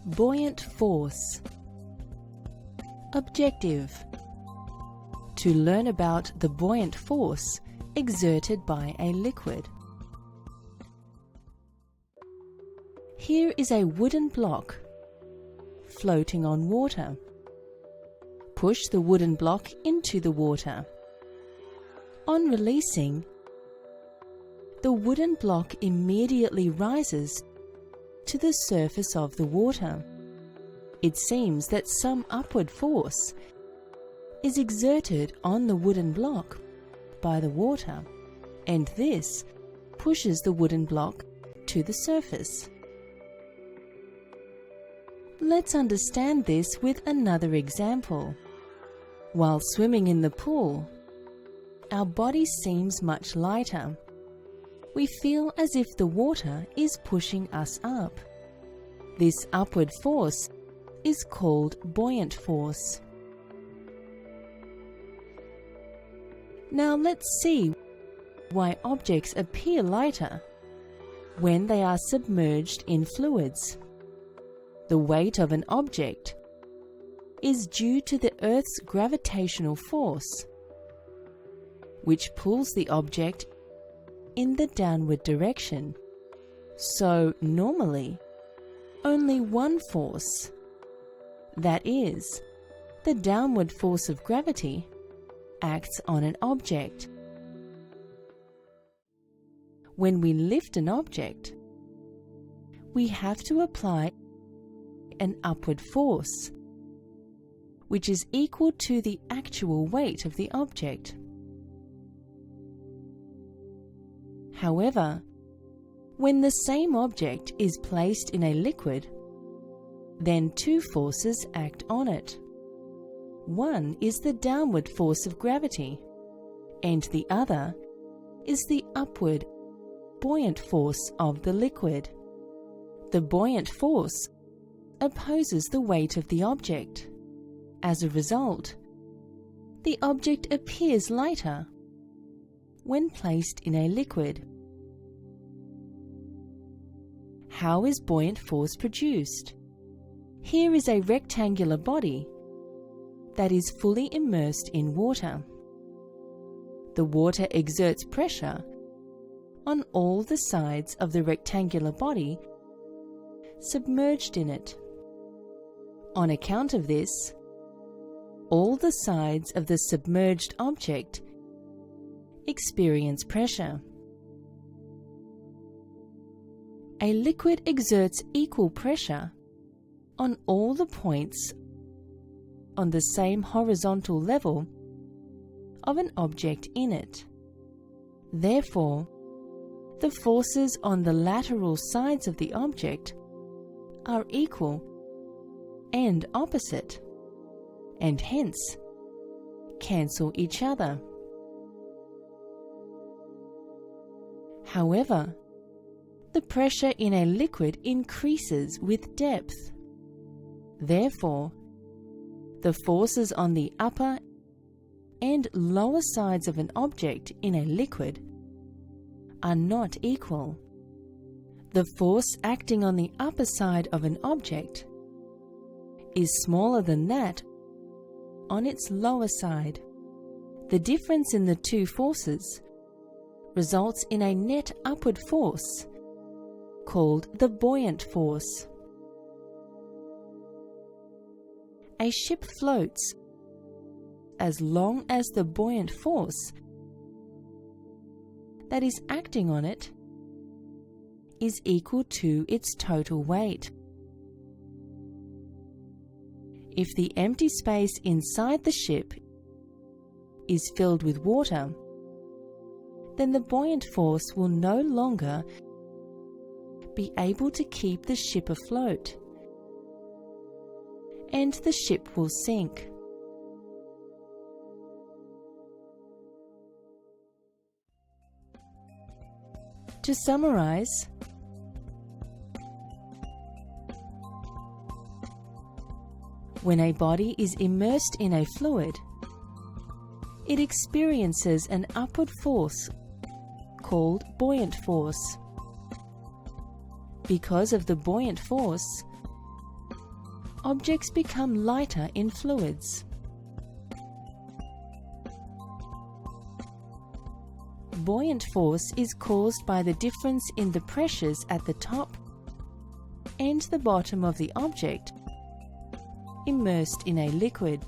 Buoyant force. Objective: to learn about the buoyant force exerted by a liquid. Here is a wooden block floating on water. Push the wooden block into the water. On releasing, the wooden block immediately rises to the surface of the water. It seems that some upward force is exerted on the wooden block by the water, and this pushes the wooden block to the surface. Let's understand this with another example. While swimming in the pool, our body seems much lighter. We feel as if the water is pushing us up. This upward force is called buoyant force. Now let's see why objects appear lighter when they are submerged in fluids. The weight of an object is due to the Earth's gravitational force, which pulls the object in the downward direction. So normally, only one force, that is, the downward force of gravity, acts on an object. When we lift an object, we have to apply an upward force, which is equal to the actual weight of the object. However, when the same object is placed in a liquid, then two forces act on it. One is the downward force of gravity, and the other is the upward buoyant force of the liquid. The buoyant force opposes the weight of the object. As a result, the object appears lighter when placed in a liquid. How is buoyant force produced? Here is a rectangular body that is fully immersed in water. The water exerts pressure on all the sides of the rectangular body submerged in it. On account of this, all the sides of the submerged object experience pressure. A liquid exerts equal pressure on all the points on the same horizontal level of an object in it. Therefore, the forces on the lateral sides of the object are equal and opposite, and hence cancel each other. However, the pressure in a liquid increases with depth. Therefore, the forces on the upper and lower sides of an object in a liquid are not equal. The force acting on the upper side of an object is smaller than that on its lower side. The difference in the two forces results in a net upward force called the buoyant force. A ship floats as long as the buoyant force that is acting on it is equal to its total weight. If the empty space inside the ship is filled with water, then the buoyant force will no longer be able to keep the ship afloat, and the ship will sink. To summarize, when a body is immersed in a fluid, it experiences an upward force called buoyant force. Because of the buoyant force, objects become lighter in fluids. Buoyant force is caused by the difference in the pressures at the top and the bottom of the object immersed in a liquid.